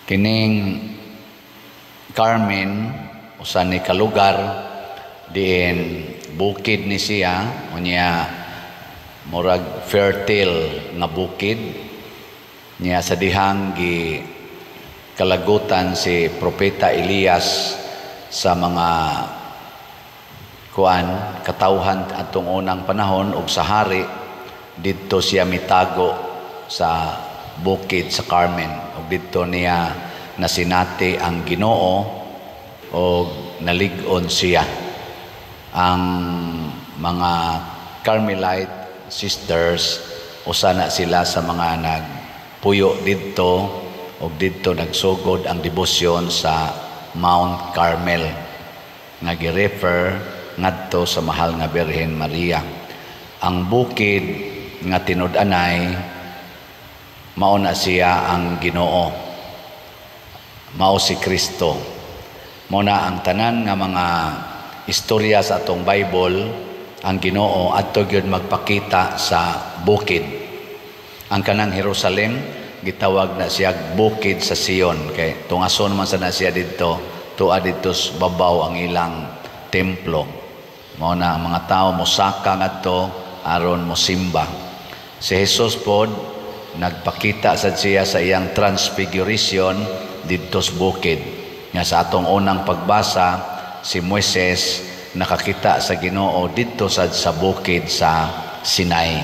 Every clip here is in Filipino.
Kining Carmen usa ni kalugar diin bukid ni siya, unya murag fertile nga bukid niya sa dihang gi kalagutan si Propeta Elias sa mga katawhan atong unang panahon ug sa hari. Dito siya mitago sa bukid sa Carmen ug dito niya nasinati ang Ginoo o nalig-on siya. Ang mga Carmelite sisters usa na sila sa mga nagpuyo dito ug dito nagsugod ang debosyon sa Mount Carmel nga gi-refer ngadto sa mahal nga Birhen Maria. Ang bukid nga tinud-anay mao na siya ang Ginoo, mao si Kristo. Mao na ang tanan nga mga istorya sa atong Bible, ang Ginoo adto gyud magpakita sa bukid. Ang kanang Jerusalem gitawag na siya bukid sa Sion kay tungason man sana siya didto, tuwa dito sa babaw ang ilang templo. Mao na ang mga tao mosaka ngadto aron mosimba. Si Jesus pod nagpakita sad siya sa iyang transfiguration didto sa bukid. Nga sa atong unang pagbasa, si Moises nakakita sa Ginoo didto sa bukid sa Sinai.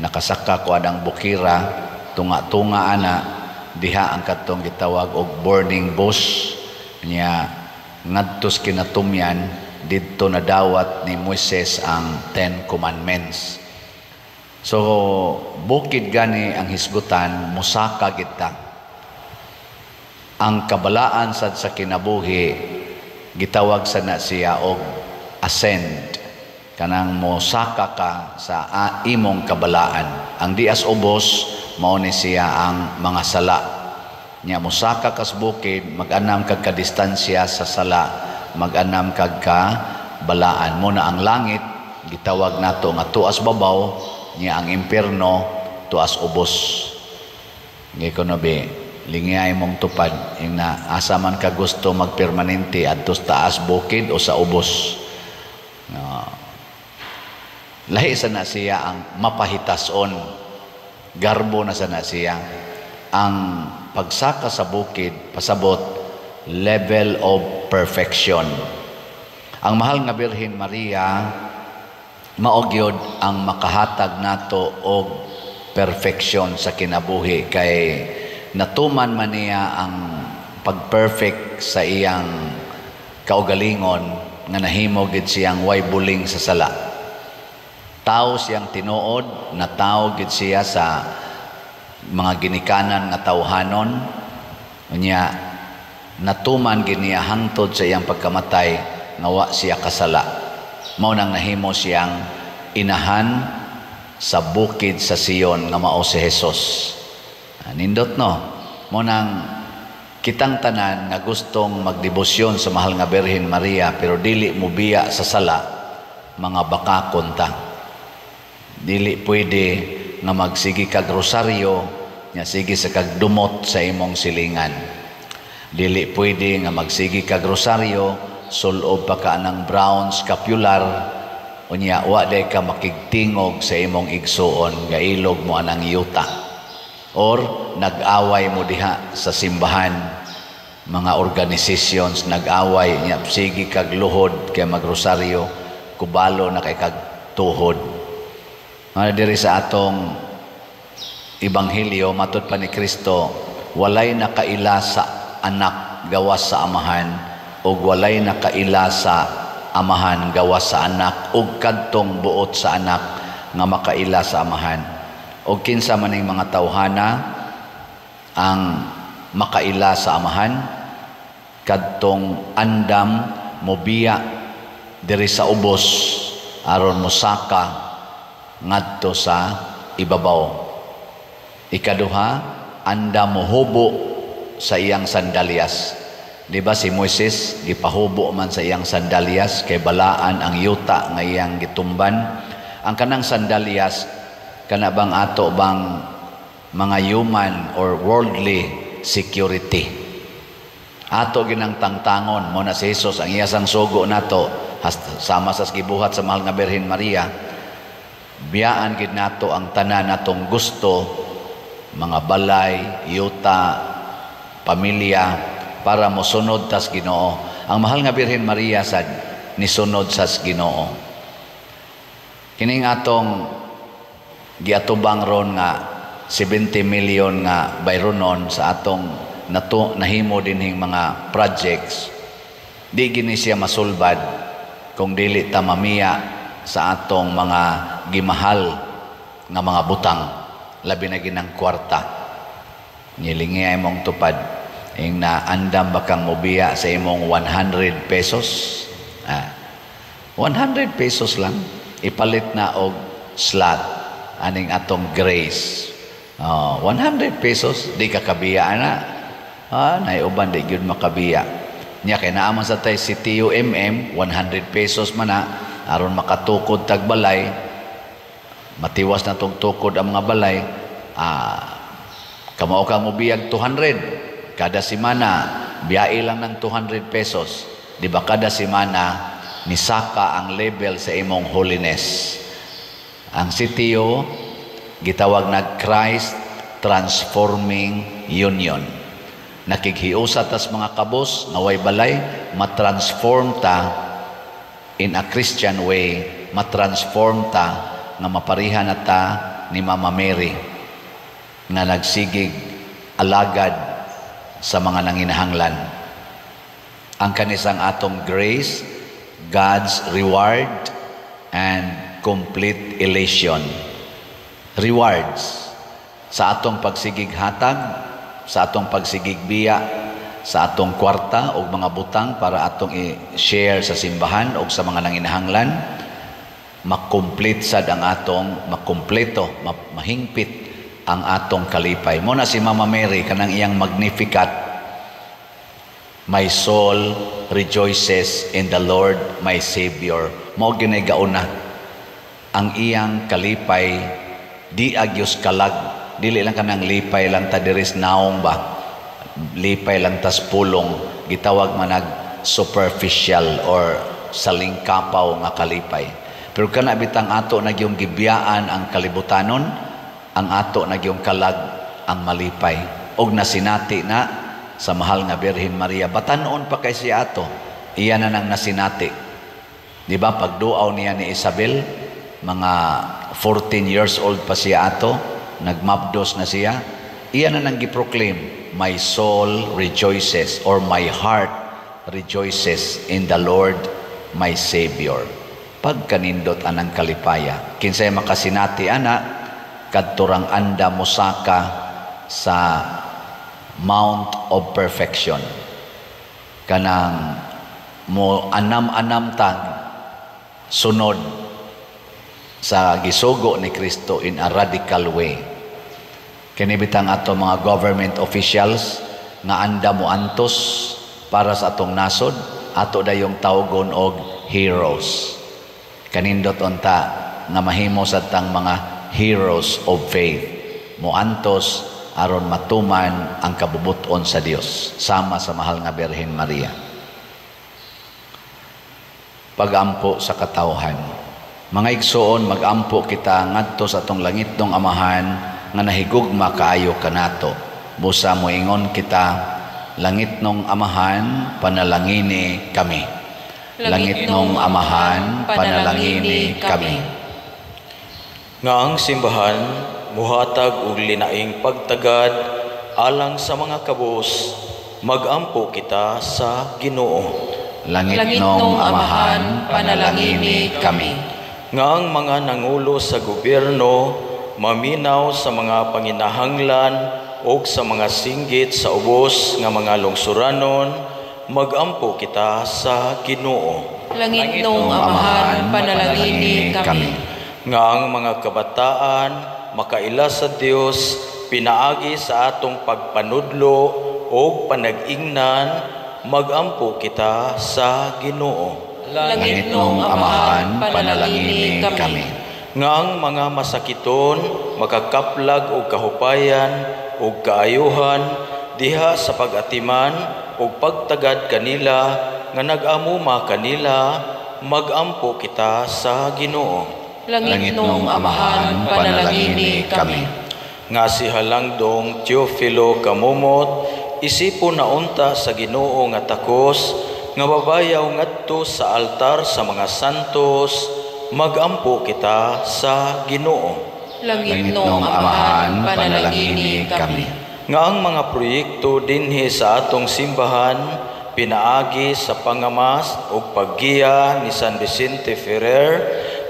Nakasaka ko adang bukira, tunga-tunga ana diha ang katong gitawag og burning bush niya ngadto sa kinatumyan. Dito nadawat ni Moises ang 10 Commandments. So, bukid gani ang hisgutan, musaka kita. Ang kabalaan sad sa kinabuhi, gitawag sa na siya og ascend. Kanang musaka ka sa imong kabalaan. Ang dias ubos, mao ni siya ang mga sala. Nya musaka ka sa bukid, mag-anam kag kadistansya sa sala, mag-anam kag ka balaan mo na ang langit gitawag nato nga tuas babaw niya ang impierno tuas ubos. Ngay kono be lingay mong tupad ina asa man ka gusto magpermanente adto sa taas bukid o sa ubos. Lahi sa na siya ang mapahitason, garbo na sa na siya ang pagsaka sa bukid pasabot level of perfection. Ang mahal nga Birhen Maria mao gyud ang makahatag nato og perfection sa kinabuhi kay natuman man niya ang pagperfect sa iyang kaugalingon nga nahimo gid siyang way buling sa sala. Tao siyang tinuod, na tao gid siya sa mga ginikanan nga tawhanon. Unya natuman giniya hangtod sa iyang pagkamatay nga wa siya kasala. Mao nang nahimo siyang inahan sa bukid sa Sion nga mao si Jesus. Nindot no. Mao nang kitang tanan nga gustong magdebosyon sa mahal nga Birhen Maria pero dili mubiya sa sala, mga bakakon ta. Dili pwede nga magsigi kag rosaryo nya sige sa kagdumot sa imong silingan. Dili pwede nga magsigi kag rosaryo sulob pa ka ng brown scapular unya wa day ka makigtingog sa imong igsuon nga ilog mo anang yuta or nag-away mo diha sa simbahan, mga organizations nag-away nya sige kag luhod kay magrosaryo kubalo na kay kag tuhod. Diri sa atong ebanghelyo matud pa ni Kristo, walay nakaila sa anak gawas sa amahan ug walay nakaila sa amahan gawas sa anak ug kadtong buot sa anak nga makaila sa amahan. Ug kinsa man ning mga tawhana ang makaila sa amahan kadtong andam mobiya diri sa ubos aron mosaka ngadto sa ibabaw. Ikaduha, anda mohubo sa iyang sandalyas. Di ba si Moises gipahubo man sa iyang sandalyas kay balaan ang yuta nga iyang gitumban. Ang kanang sandalyas kana bang ato bang mga human or worldly security. Ato ginang tangtangon mo na si Jesus ang iyasang sugo nato sama sa gibuhat sa mahal nga Birhen Maria. Biyaan gid nato ang tanan natong gusto, mga balay, yuta, pamilya, para mosunod tas Ginoo. Ang mahal nga Birhen Maria sad nisunod sa Ginoo. Kining atong giatubang ron nga 70 million nga bayronon sa atong nahimo dinhing mga projects, di gini siya masulbad kung dili ta mamiya sa atong mga gimahal nga mga butang, labi na ginang kwarta. Ngilingi ay mong tupad ing na andam bakang mobiya sa imong 100 pesos. 100 pesos lang ipalit na og slot aning atong grace. 100 pesos di ka kabiya na. Naiuban di gyud makabiya. Nya kay naa man sa tay si TUMM 100 pesos man na aron makatukod tag balay. Matiwas na tong tukod ang mga balay. Kamao ka mo biyag 200 kada semana, biyahe lang ng 200 pesos. Di ba kada semana nisaka ang level sa imong holiness. Ang CTO gitawag na Christ Transforming Union. Nakighiusa tas mga kabos naway balay, matransform ta in a Christian way, matransform ta nga maparihan na ta ni Mama Mary na nagsigig alagad sa mga nanginahanglan. Ang kanisang atong grace, God's reward and complete elation. Rewards sa atong pagsigig hatag, sa atong pagsigig biya, sa atong kwarta o mga butang para atong i-share sa simbahan o sa mga nanginahanglan, makomplete sad ang atong, makompleto, mahingpit ang atong kalipay. Muna si Mama Mary, kanang iyang Magnificat, my soul rejoices in the Lord my Savior. Mao ginigauna ang iyang kalipay, di agyos kalag. Dili lang kanang lipay lang ta diris naong ba, lipay lang tas pulong, gitawag manag superficial or salingkapaw nga kalipay. Pero kana bitang ato nagyong gibiyaan ang kalibutanon, ang ato nagyong kalag ang malipay. Og nasinati na sa mahal nga Birhen Maria, batanon pa kay siya ato, iya na nang nasinati. Di ba pagduaw niya ni Isabel, mga 14 years old pa siya ato, nagmabdos na siya, iya na nang giproclaim, my soul rejoices or my heart rejoices in the Lord my Savior. Pagkanindot anang kalipaya, kinsay makasinati ana kadturang anda mosaka sa Mount of Perfection, kanang mo anam-anam tag sunod sa gisugo ni Kristo in a radical way. Kinibitang ato mga government officials nga anda mo antos para sa atong nasod, ato dayong tawgon og heroes. Kanindot unta nga mahimo sa tang mga heroes of faith. Mo antos aron matuman ang kabubuton sa Dios sama sa mahal nga Birhen Maria. Pagampo sa katawhan. Mga igsoon, magampo kita ngadto sa atong langitong Amahan nga nahigugma kaayo kanato. Busa moingon kita, langitnong Amahan, panalangini kami. Langitnong Amahan, panalangini kami. Nga ang simbahan muhatag og linaing pagtagad alang sa mga kabos, magampo kita sa Ginoo. Langitnong Amahan, panalangini kami. Nga ang mga nangulo sa gobyerno maminaw sa mga panginahanglan o sa mga singgit sa ubos nga mga lungsuranon, magampo kita sa Ginoo. Langitnong Amahan, panalangini kami. Nga ang mga kabataan makaila sa Dios, pinaagi sa atong pagpanudlo o panag-ingnan, magampo kita sa Ginoo. Langitong Amahan, panalangini kami. Nga ang mga masakiton, makakaplag o kahupayan o kaayuhan, diha sa pag-atiman ug pagtagad kanila nga nag-amuma kanila, magampo kita sa Ginoo. Langit nung Amahan, panalangini kami. Nga si Halangdong Teofilo Kamumot, isipon na unta sa Ginoo nga takos, nga babayaw ngadto sa altar sa mga santos, magampo kita sa Ginoo. Langit nung Amahan, panalangini kami. Nga ang mga proyekto dinhi sa atong simbahan, pinaagi sa pangamas o paggiya ni San Vicente Ferrer,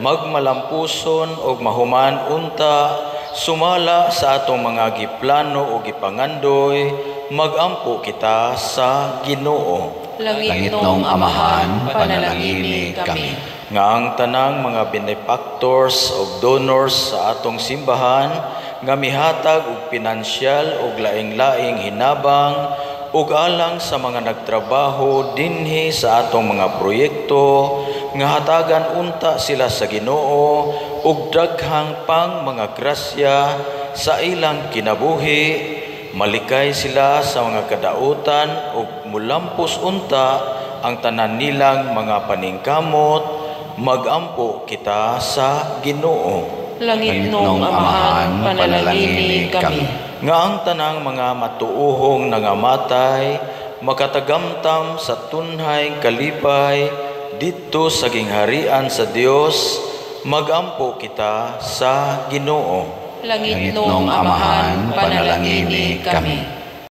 magmalampuson o mahuman unta, sumala sa atong mga giplano o gipangandoy, magampo kita sa Ginoo. Langit nung Amahan, panalangini kami. Nga ang tanang mga benefactors o donors sa atong simbahan, nga mihatag og pinansyal og laing-laing hinabang ug alang sa mga nagtrabaho dinhi sa atong mga proyekto, nga hatagan unta sila sa Ginoo ug daghang pang mga grasya sa ilang kinabuhi, malikay sila sa mga kadautan ug mulampos unta ang tanan nilang mga paningkamot, magampo kita sa Ginoo. Langit nung Amahan, panalangini kami. Nga ang tanang mga matuuhong nangamatay, makatagamtam sa tunhay kalipay, dito sa gingharian sa Dios, magampo kita sa Ginoo. Langit nung Amahan, panalangini kami.